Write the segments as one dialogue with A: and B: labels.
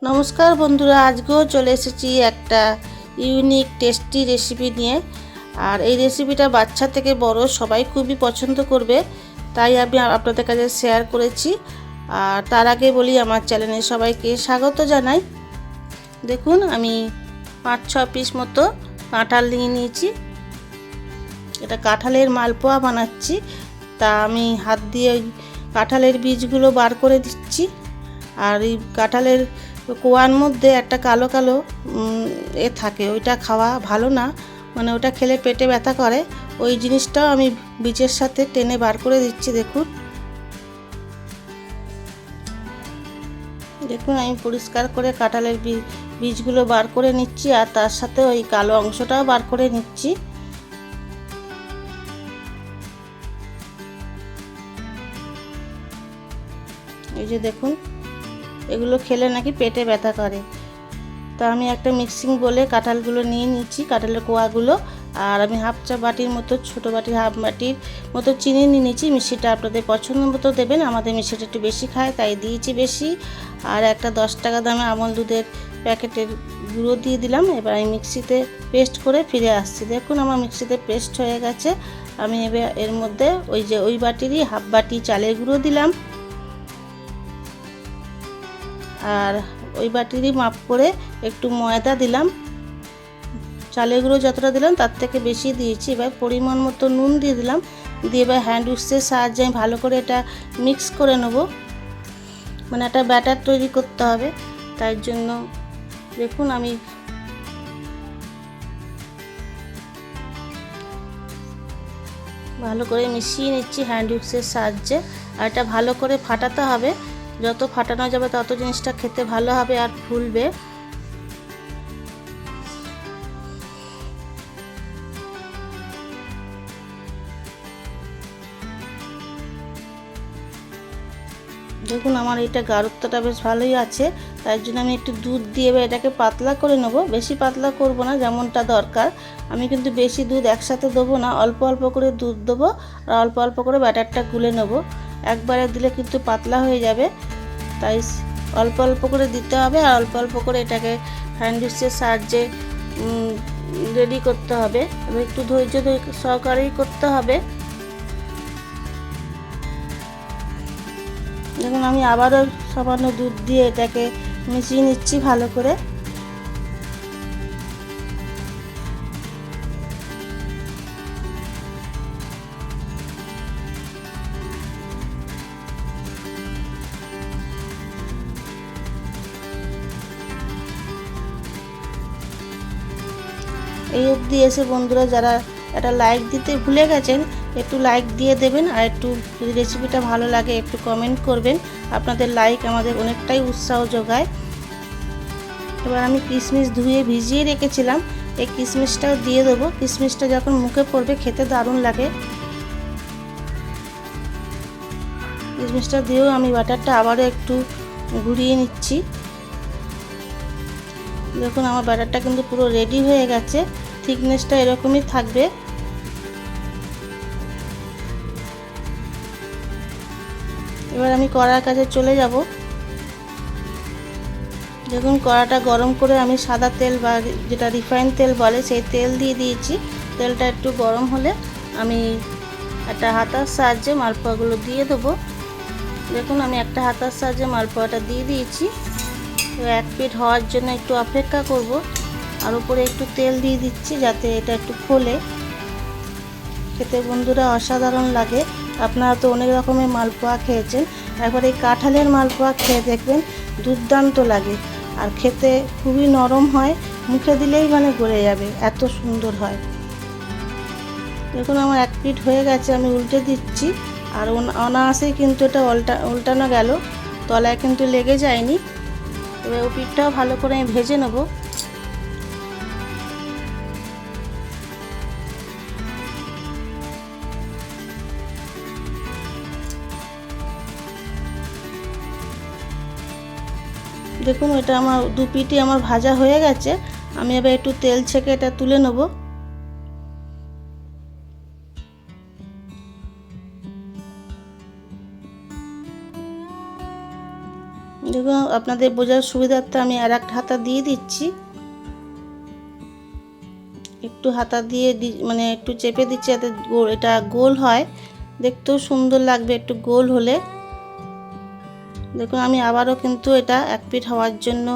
A: নমস্কার বন্ধুরা, আজকেও চলে এসেছি একটা ইউনিক টেস্টি রেসিপি নিয়ে। আর এই রেসিপিটা বাচ্চা থেকে বড় সবাই খুবই পছন্দ করবে, তাই আমি আপনাদের কাছে শেয়ার করেছি। আর তার আগে বলি, আমার চ্যানেলে সবাইকে স্বাগত জানাই। দেখুন, আমি 5-6 পিস মতো কাঁঠাল নিয়ে নিয়েছি। এটা কাঁঠালের মালপোয়া বানাচ্ছি, তা আমি হাত দিয়ে কাঁঠালের বীজগুলো বার করে দিচ্ছি। আর এই কাঁঠালের কোয়ার মধ্যে একটা কালো কালো থাকে, ওইটা খাওয়া ভালো না, মানে ওটা খেলে পেটে ব্যথা করে। ওই জিনিসটাও আমি বীজের সাথে টেনে বার করে দিচ্ছি। দেখুন আমি পরিষ্কার করে কাঁঠালের বীজগুলো বার করে নিচ্ছি, আর তার সাথে ওই কালো অংশটাও বার করে নিচ্ছি। এই যে দেখুন, এগুলো খেলে নাকি পেটে ব্যথা করে। তা আমি একটা মিক্সিং বলে কাঁঠালগুলো নিয়ে নিচ্ছি, কাঁঠালের কোয়াগুলো। আর আমি হাফ চা বাটির মতো, ছোটো বাটির হাফ বাটির মতো চিনি নিয়ে নিচ্ছি। মিষ্টিটা আপনাদের পছন্দ মতো দেবেন, আমাদের মিষ্টিটা একটু বেশি খায় তাই দিয়েছি বেশি। আর একটা 10 টাকা দামে আমল দুধের প্যাকেটের গুঁড়ো দিয়ে দিলাম। এবার আমি মিক্সিতে পেস্ট করে ফিরে আসছি। দেখুন আমার মিক্সিতে পেস্ট হয়ে গেছে। আমি এবার এর মধ্যে ওই বাটিরই হাফ বাটি চালের গুঁড়ো দিলাম, আর ওই বাটিরই মাপ করে একটু ময়দা দিলাম। চালের গুঁড়ো যতটা দিলাম তার থেকে বেশি দিয়েছি। এবার পরিমাণ মতো নুন দিয়ে দিলাম, দিয়ে এবার হ্যান্ড উইক্সের সাহায্যে আমি ভালো করে এটা মিক্স করে নেব। মানে একটা ব্যাটার তৈরি করতে হবে, তাই জন্য দেখুন আমি ভালো করে মিশিয়ে নিচ্ছি হ্যান্ড উইক্সের সাহায্যে। আর এটা ভালো করে ফাটাতে হবে, যত ফাটানো যাবে তত জিনিসটা খেতে ভালো হবে আর ফুলবে। দেখুন আমার এটা গাঢ়ত্বটা বেশ ভালোই আছে, তাই জন্য আমি একটু দুধ দিয়ে এটাকে পাতলা করে নেব। বেশি পাতলা করব না, যেমনটা দরকার। আমি কিন্তু বেশি দুধ একসাথে দেবো না, অল্প অল্প করে দুধ দেবো আর অল্প অল্প করে ব্যাটারটা গুলে নেব। একবারে দিলে কিন্তু পাতলা হয়ে যাবে, তাই অল্প অল্প করে দিতে হবে। আর অল্প অল্প করে এটাকে হ্যান্ড উইক্সের সাহায্যে রেডি করতে হবে। একটু ধৈর্য সহকারেই করতে হবে। দেখুন আমি আবারও সামান্য দুধ দিয়ে এটাকে মিশিয়ে নিচ্ছি ভালো করে। এই অবধি এসে বন্ধুরা যারা একটা লাইক দিতে ভুলে গেছেন, একটু লাইক দিয়ে দেবেন। আর একটু যদি রেসিপিটা ভালো লাগে একটু কমেন্ট করবেন। আপনাদের লাইক আমাদের অনেকটাই উৎসাহ যোগায়। এবার আমি কিশমিশ ধুয়ে ভিজিয়ে রেখেছিলাম, এই কিশমিশটাও দিয়ে দেবো। কিশমিশটা যখন মুখে পড়বে খেতে দারুণ লাগে। কিশমিশটা দিয়েও আমি বাটারটা আবারও একটু ঘুরিয়ে নিচ্ছি। দেখুন আমার ব্যাটারটা কিন্তু পুরো রেডি হয়ে গেছে, থিকনেসটা এরকমই থাকবে। এবার আমি কড়ার কাছে চলে যাব। দেখুন কড়াটা গরম করে আমি সাদা তেল বা যেটা রিফাইন তেল বলে সেই তেল দিয়ে দিয়েছি। তেলটা একটু গরম হলে আমি একটা হাতার সাহায্যে মালপোয়াগুলো দিয়ে দেবো। দেখুন আমি একটা হাতার সাহায্যে মালপোয়াটা দিয়ে দিয়েছি। এক পিঠ হওয়ার জন্য একটু অপেক্ষা করব। আর উপরে একটু তেল দিয়ে দিচ্ছি যাতে এটা একটু ফোলে। খেতে বন্ধুরা অসাধারণ লাগে। আপনারা তো অনেক রকমের মালপোয়া খেয়েছেন, একবার এই কাঁঠালের মালপোয়া খেয়ে দেখবেন, দুর্দান্ত লাগে। আর খেতে খুবই নরম হয়, মুখে দিলেই মানে গলে যাবে, এত সুন্দর হয়। দেখুন আমার এক পিঠ হয়ে গেছে, আমি উল্টে দিচ্ছি। আর অনায়াসেই কিন্তু এটা উল্টানো গেল, তলায় কিন্তু লেগে যায়নি। এবার ও পিঠটাও ভালো করে আমি ভেজে নেব। দেখুন এটা আমার দু পিঠই আমার ভাজা হয়ে গেছে। আমি এবার একটু তেল ছেঁকে এটা তুলে নেব। দেখুন আপনাদের বোঝার সুবিধার্থে আমি আর একটা হাতা দিয়ে দিচ্ছি। একটু হাতা দিয়ে মানে একটু চেপে দিচ্ছি যাতে এটা গোল হয়, দেখতেও সুন্দর লাগবে একটু গোল হলে। দেখুন আমি আবারও কিন্তু এটা এক পিঠ হওয়ার জন্য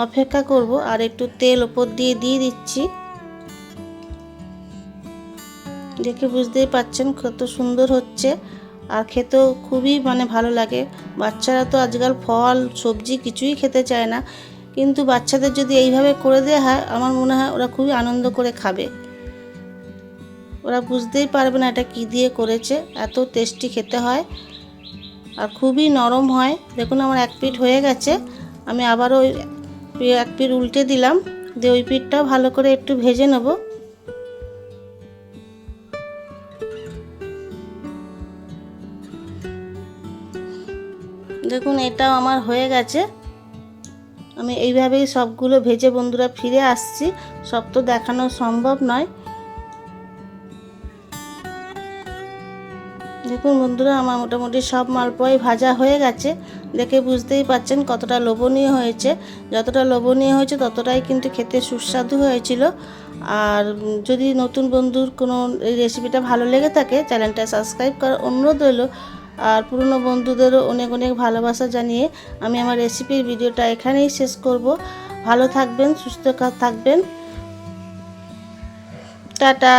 A: অপেক্ষা করব, আর একটু তেল ওপর দিয়ে দিচ্ছি। দেখে বুঝতেই পাচ্ছেন কত সুন্দর হচ্ছে, আর খেতেও খুবই মানে ভালো লাগে। বাচ্চারা তো আজকাল ফল সবজি কিছুই খেতে চায় না, কিন্তু বাচ্চাদের যদি এইভাবে করে দেওয়া হয় আমার মনে হয় ওরা খুবই আনন্দ করে খাবে। ওরা বুঝতেই পারবে না এটা কী দিয়ে করেছে, এত টেস্টি খেতে হয় আর খুবই নরম হয়। দেখুন আমার এক পিঠ হয়ে গেছে, আমি আবারও এক পিঠ উল্টে দিলাম, দিয়ে ওই পিঠটাও ভালো করে একটু ভেজে নেব। দেখুন এটাও আমার হয়ে গেছে। আমি এইভাবেই সবগুলো ভেজে বন্ধুরা ফিরে আসছি, সব তো দেখানো সম্ভব নয়। দেখুন বন্ধুরা আমার মোটামুটি সব মালপোয়াই ভাজা হয়ে গেছে, দেখে বুঝতেই পাচ্ছেন কতটা লোভনীয় হয়েছে। যতটা লোভনীয় হয়েছে ততটাই কিন্তু খেতে সুস্বাদু হয়েছিল। আর যদি নতুন বন্ধুর কোনো এই রেসিপিটা ভালো লেগে থাকে চ্যানেলটা সাবস্ক্রাইব করার অনুরোধ রইল। আর পুরনো বন্ধুদেরও অনেক অনেক ভালোবাসা জানিয়ে আমি আমার রেসিপির ভিডিওটা এখানেই শেষ করব। ভালো থাকবেন, সুস্থ থাকবেন, টাটা।